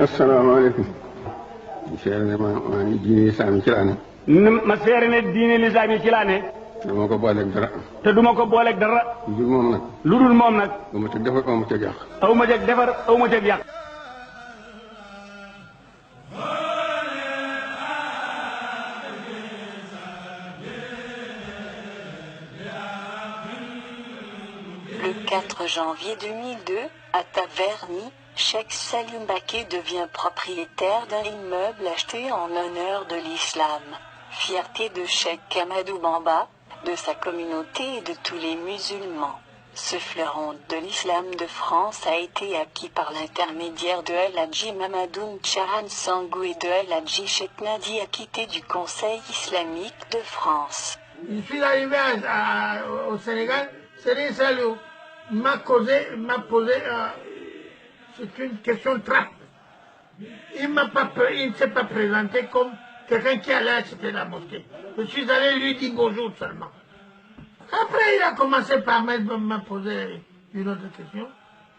asalaamaaleykum. seere ne maa ngi diine lislaam yi ci laa ne. ma seere ne diine lislaam yi ci laa ne. dama ko booleeg dara. te duma ko booleeg dara. lu dul moom nag. lu dul moom nag. aw ma teg defar aw ma teg yàq. aw ma teg defar aw ma teg yàq. Le 4 janvier 2002, à Taverny, Cheikh Saliou Mbacké devient propriétaire d'un immeuble acheté en honneur de l'islam. Fierté de Cheikh Ahmadou Bamba, de sa communauté et de tous les musulmans. Ce fleuron de l'islam de France a été acquis par l'intermédiaire de El Hadji Mamadou Tcharan Sangou et de El Hadji Cheikh Nadi Akité du Conseil islamique de France. Je suis arrivé au Sénégal, Serigne Saliou m'a posé, c'est une question trappe. Il ne s'est pas présenté comme quelqu'un qui allait acheter la mosquée. Je suis allé lui dire bonjour seulement. Après, il a commencé par me poser une autre question.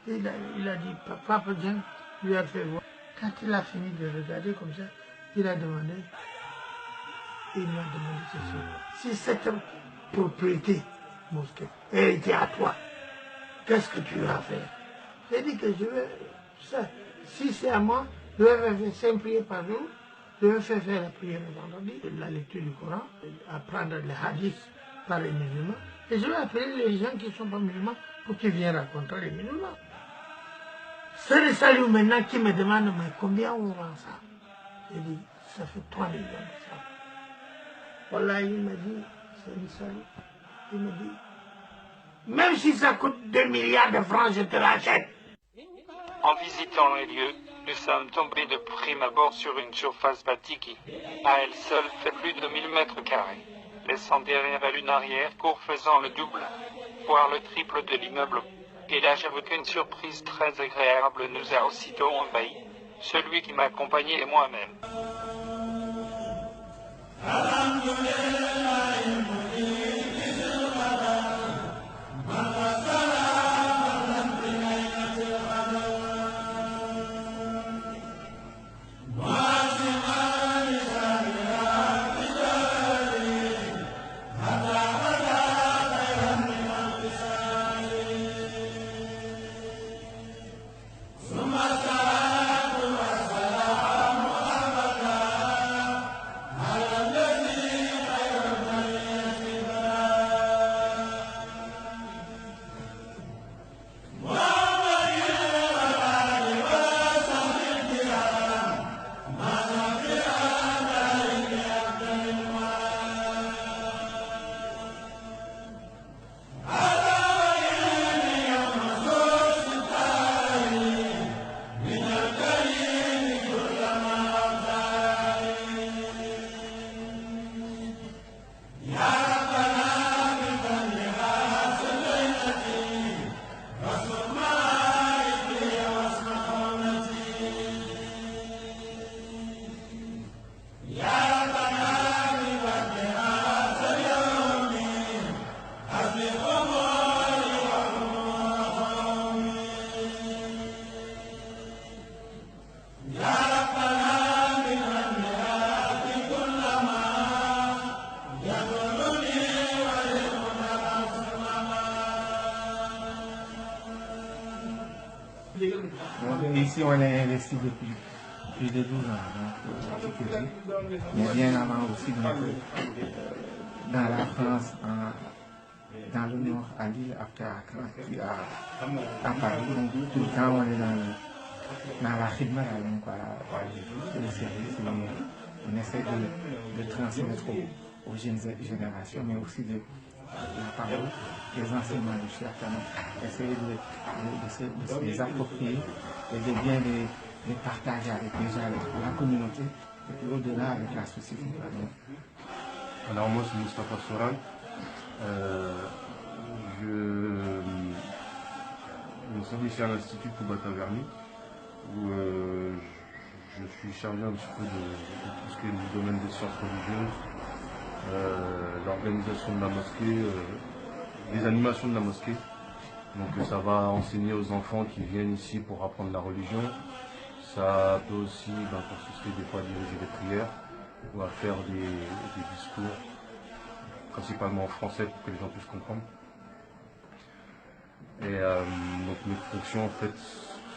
Il a dit, papa, Jean lui a fait voir. Quand il a fini de regarder comme ça, il m'a demandé ceci. Si cette propriété mosquée, elle était à toi, qu'est-ce que tu vas faire? J'ai dit que je vais, si c'est à moi, je vais faire 5 prières par jour, je vais faire la prière le vendredi, la lecture du Coran, apprendre les hadiths par les musulmans, et je vais appeler les gens qui ne sont pas musulmans pour qu'ils viennent rencontrer les musulmans. C'est le Saliou maintenant qui me demande, mais combien on vend ça? J'ai dit, ça fait 3 millions de francs. Voilà, il m'a dit, c'est le Saliou. Il me dit, même si ça coûte 2 milliards de francs, je te l'achète. En visitant les lieux, nous sommes tombés de prime abord sur une surface bâtie qui, à elle seule, fait plus de 1000 mètres carrés, laissant derrière elle une arrière-cour faisant le double, voire le triple de l'immeuble. Et là, j'avoue qu'une surprise très agréable nous a aussitôt envahis, celui qui m'accompagnait et moi-même. Donc ici on est investi depuis plus de 12 ans, donc mais bien avant aussi donc, dans la France, dans le nord, à Lille, après à Paris, donc tout le temps on est dans la khidma, donc le service, on essaie de transmettre aux jeunes générations, mais aussi de la parole, les enseignements du Cheikh Ahmed, essayer de se les approprier et de bien les partager avec les gens, avec la communauté, et puis au-delà avec la société. Alors moi c'est Moustapha Soran, je suis ici à l'Institut Touba Taverny, où je suis chargé un petit peu de tout ce qui est le domaine des sciences religieuses, l'organisation de la mosquée, les animations de la mosquée. Donc ça va enseigner aux enfants qui viennent ici pour apprendre la religion. ça peut aussi consister des fois à diriger des prières ou à faire des discours, principalement en français pour que les gens puissent comprendre. Et donc mes fonctions en fait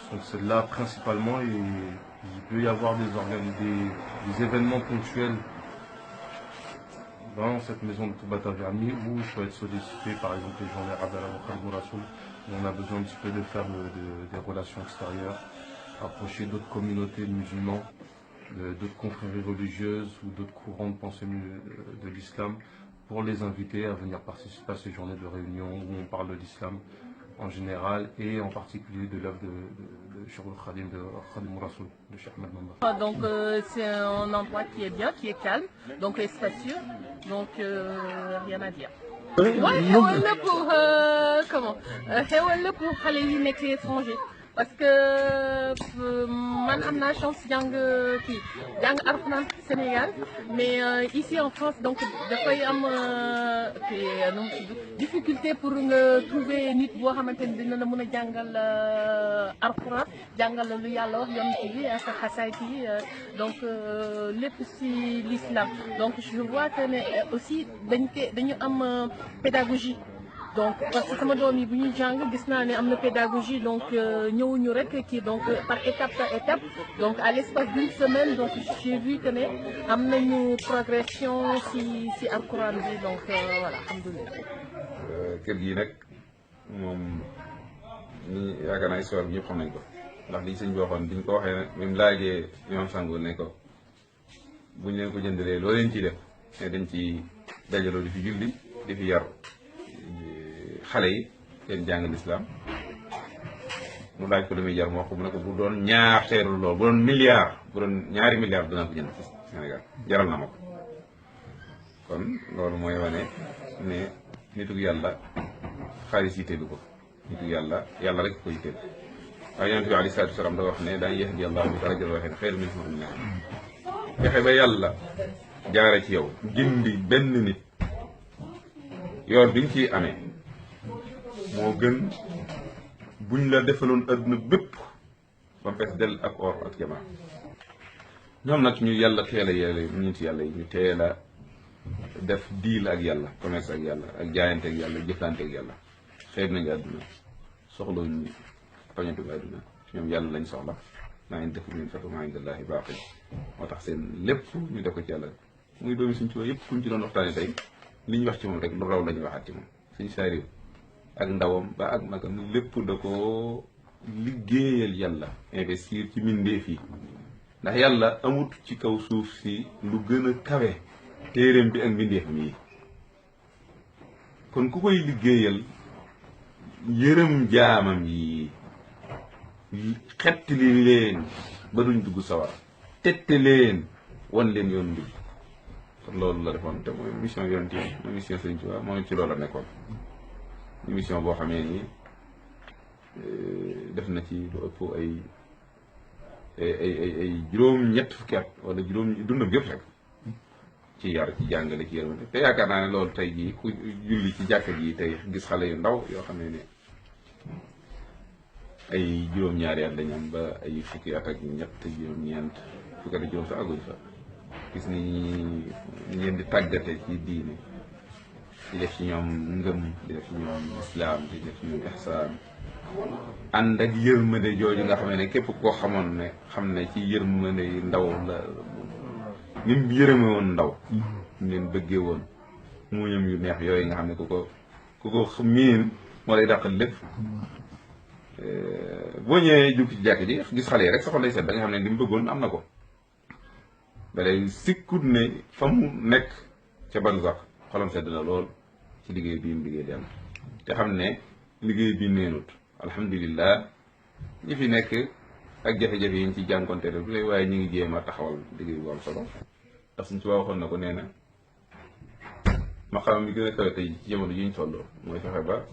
sont celles-là principalement, et il peut y avoir des événements ponctuels dans cette maison de Touba Taverny où je peux être sollicité, par exemple les journées Ramadan ou Khadim Rassoul, où on a besoin un petit peu de faire des relations extérieures, approcher d'autres communautés de musulmans, d'autres confréries religieuses ou d'autres courants de pensée de l'islam, pour les inviter à venir participer à ces journées de réunion où on parle de l'islam en général et en particulier de l'œuvre de Cheikh Khadim, de Khadim Rassoul, de Cheikh Ahmed Bamba. Donc c'est un endroit qui est bien, qui est calme, donc spacieux, donc rien à dire. Ouais, xewal la pour comment xewal la pour xale yi nekk étranger, parce que man am naa chance jàng Alxuraan Sénégal, mais ici en France donc dafay am difficulté pour nga trouver nit boo xamante ni dina la mën a jàngal Alxuraan, jàngal la lu Yàlla wax yonent bi ak xasaayid yi, donc lépp ci l'islam. Donc je vois que ne aussi dañu am pédagogie. Donc parce que sama doom yi bu ñuy jàng gis naa ne am na pédagogie, donc ñëwuñu rek kii, donc par étape par étape, donc à l'espace d'une semaine donc j'ai vu que ne am nañu progression ci Alxuraan bi, donc voilà alhamdulilah. kër gii nag moom ni yaakaar naa histoire bi ñëpp xam nañ ko, ndax li sëñ bi waxoon biñ ko waxee ne même laajee imam Sango ne ko buñ leen ko jëndalee loo leen ciy def ne dañ ci dajaloo di fi julli di fi yar xale yi seen jàng lislaam. mu laaj ko lu muy jar moo xam ne ko bu doon ñaar teerul lool, bu doon milliard, bu doon ñaari milliard dina ko jënd ci Sénégal, jaral na ma ko. kon loolu mooy wane ne nitu yàlla xaalis yitteelu ko, nitu yàlla yàlla rek ko yitteel. waaye yonent bi alayhi salaatu wa salaam da wax ne daan yahdi Allahu bika rajulan waahidan xayrun min humrin ni'am. fexe ba yàlla jaare ci yow gindi benn nit, yoon bi nga ciy amee moo gën buñ la defaloon adduna bépp ba mu fees dell ak or ak jamaa. ñoom nag ñu yàlla teel a yàlla ñu ci yàlla yi ñu teel a def deal ak yàlla, commerce ak yàlla, ak jaayante ak yàlla, jëflante ak yàlla. xeeb nañu àdduna, soxlawuñu pañatu àdduna, ñoom yàlla lañ soxla. maa ngi def min fatu maa indallaahi baaqi, moo tax seen lépp ñu def ko ci yàlla. muy doomi suñ ci yëpp kuñ ci doon waxtaane tey li ñu wax ci moom rek lu raw la ñuy waxaat ci moom. suñ saariw ak ndawam ba ak magam lépp da ko liggéeyal yàlla, investir ci mbindeef yi, ndax yàlla amut ci kaw suuf si lu gën a kawe téeréem bi ak mbindeefam yi. kon ku koy liggéeyal yërëm jaamam yi, xettali leen ba duñ dugg sawar, tette leen wan leen yoon bi. kon loolu la defoon, te mooy mission yonent yi, mooy mission Sëriñ Tuubaa, moom ci loolu la nekkoon. mission boo xamee ni def na ci lu ëpp ay juróom-ñett fukki at wala juróom dundam yëpp rek ci yar, ci jàngale, ci yërmande. te yaakaar naa ne loolu tey jii ku julli ci jàkka ji tey gis xale yu ndaw yoo xam ne ay juróom-ñaari at dañu am ba ay fukki at ak ñett, juróom-ñeent, fukki at ak juróom sax aguñ fa. gis ni ñu leen di tàggate ci diine, di def ci ñoom ngëm, di def ci ñoom islaam, di def ci ñoom ihsaan, ànd ak yërmande jooju nga xam ne képp koo xamoon ne xam ne ci yërmande yi ndaw la, ni mu yërëme woon ndaw, ñu leen bëggee woon muuñam yu neex yooyu nga xam ne ku ko miin moo lay dàqal lépp. boo ñëwee jug ci jàkk ji gis xale yi rek sa xol lay set, da nga xam ne li mu bëggoon am na ko. balay sikkut ne fa mu nekk ca barzax xolam sedd na lool ci liggéey bii mu liggéey dem, te xam ne liggéey bi neenut. alhamdulilah ñi fi nekk ak jafe-jafe yi ñu ci jànkonte du lay, waaye ñu ngi jéem a taxawal liggéey bu am solo. ndax suñ ci waxoon na ko, nee na maqaam bi gën a kawe tey ci jamono yi ñu toll mooy fexe ba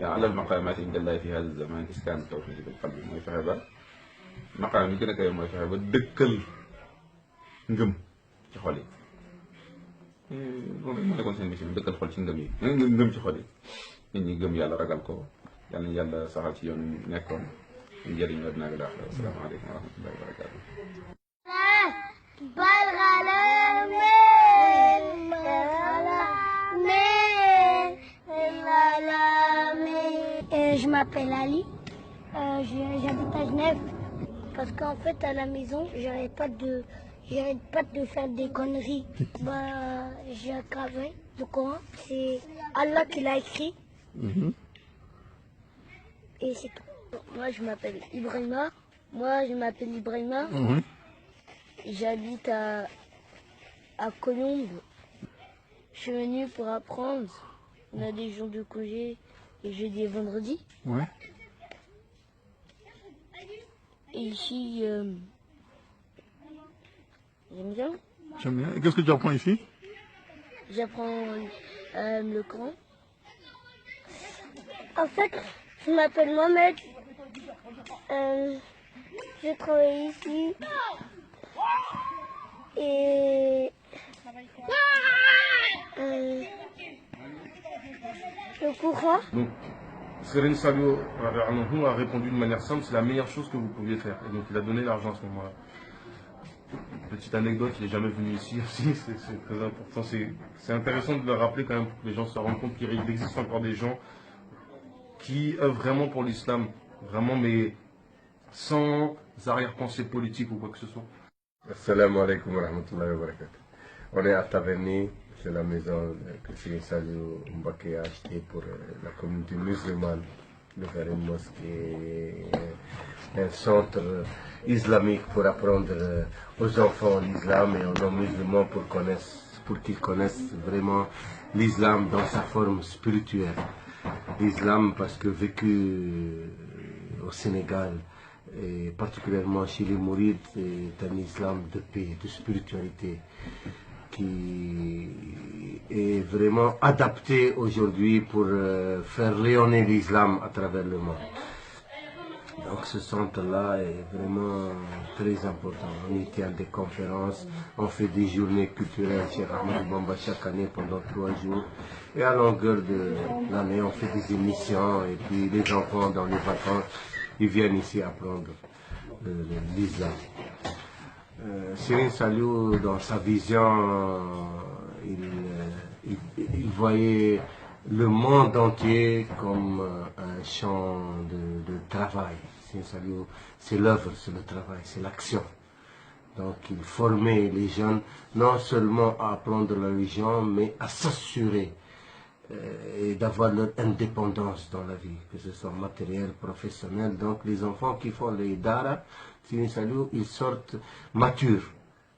alal maqaamaati indallahi fi hada zaman iskaan tawxiid bil qalbi, mooy fexe ba maqaam bi gën a kawe mooy fexe ba dëkkal ngëm ci xol yi. loolu moo nekkoon seen mission, dëkkal xol ci ngëm yi, ngëm ci xol yi. nit ñi gëm yàlla, ragal ko, yàlla na yàlla saxal ci yoon nekkoon. njëriñ àddina ak àllaaxira. Asalaamaaleykum wa rahmatullahi wa barakaatu. Je m'appelle Ali, j'habite à Genève parce qu'en fait à la maison j'arrête pas de faire des conneries. J'ai un travail, le Coran, c'est Allah qui l'a écrit et c'est tout. Moi je m'appelle Ibrahima, j'habite à Colombes. Je suis venue pour apprendre. On a des jours de congé, et jeudi et vendredi. Ouais. Et ici, j'aime bien. J'aime bien. Et qu'est-ce que tu apprends ici? J'apprends le Coran. En fait, je m'appelle Mohamed. Je travaille ici. Et le Coran. Donc, Serigne Saliou a répondu d'une manière simple, c'est la meilleure chose que vous pouviez faire. Et donc il a donné l'argent à ce moment-là. Petite anecdote, il n'est jamais venu ici aussi, c'est très important. C'est intéressant de le rappeler quand même pour que les gens se rendent compte qu'il existe encore des gens qui œuvrent vraiment pour l'islam, vraiment, mais sans arrière-pensée politique ou quoi que ce soit. Assalamu alaikum wa rahmatullahi wa barakatuh. On est à Taverny, c'est la maison que Serigne Saliou Mbacké a achetée pour la communauté musulmane, de faire une mosquée, un centre islamique pour apprendre aux enfants l'islam et aux non-musulmans pour qu'ils connaissent vraiment l'islam dans sa forme spirituelle. L'islam parce que vécu au Sénégal, et particulièrement chez les mourides, c'est un islam de paix, de spiritualité, qui est vraiment adapté aujourd'hui pour faire rayonner l'islam à travers le monde. Donc ce centre-là est vraiment très important. On y tient des conférences, on fait des journées culturelles chez Ahmed Bamba chaque année pendant 3 jours. Et à longueur de l'année, on fait des émissions et puis les enfants dans les vacances, ils viennent ici apprendre l'islam. Serigne Saliou, dans sa vision, il voyait le monde entier comme un champ de travail. Serigne Saliou, c'est l'œuvre, c'est le travail, c'est l'action. Donc il formait les jeunes non seulement à apprendre la religion, mais à s'assurer et d'avoir leur indépendance dans la vie, que ce soit matériel, professionnel. Donc les enfants qui font les dara, Serigne Saliou, ils sortent matures,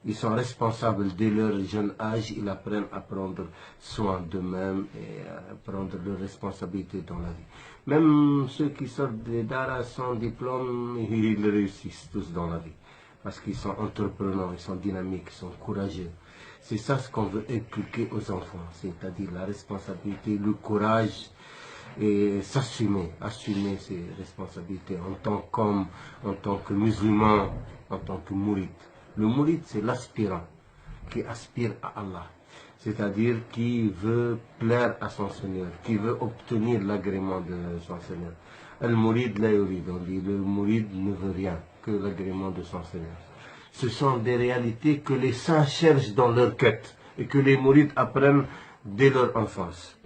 ils sont responsables dès leur jeune âge, ils apprennent à prendre soin d'eux-mêmes et à prendre leurs responsabilités dans la vie. Même ceux qui sortent des dara sans diplôme, ils réussissent tous dans la vie, parce qu'ils sont entrepreneurs, ils sont dynamiques, ils sont courageux. C'est ça ce qu'on veut inculquer aux enfants, c'est-à-dire la responsabilité, le courage et s'assumer, assumer ses responsabilités en tant qu'homme, en tant que musulman, en tant que mouride. Le mouride, c'est l'aspirant qui aspire à Allah, c'est-à-dire qui veut plaire à son Seigneur, qui veut obtenir l'agrément de son Seigneur. Al-Mourid la yurid, on dit le mouride ne veut rien que l'agrément de son Seigneur. Ce sont des réalités que les saints cherchent dans leur quête et que les mourides apprennent dès leur enfance.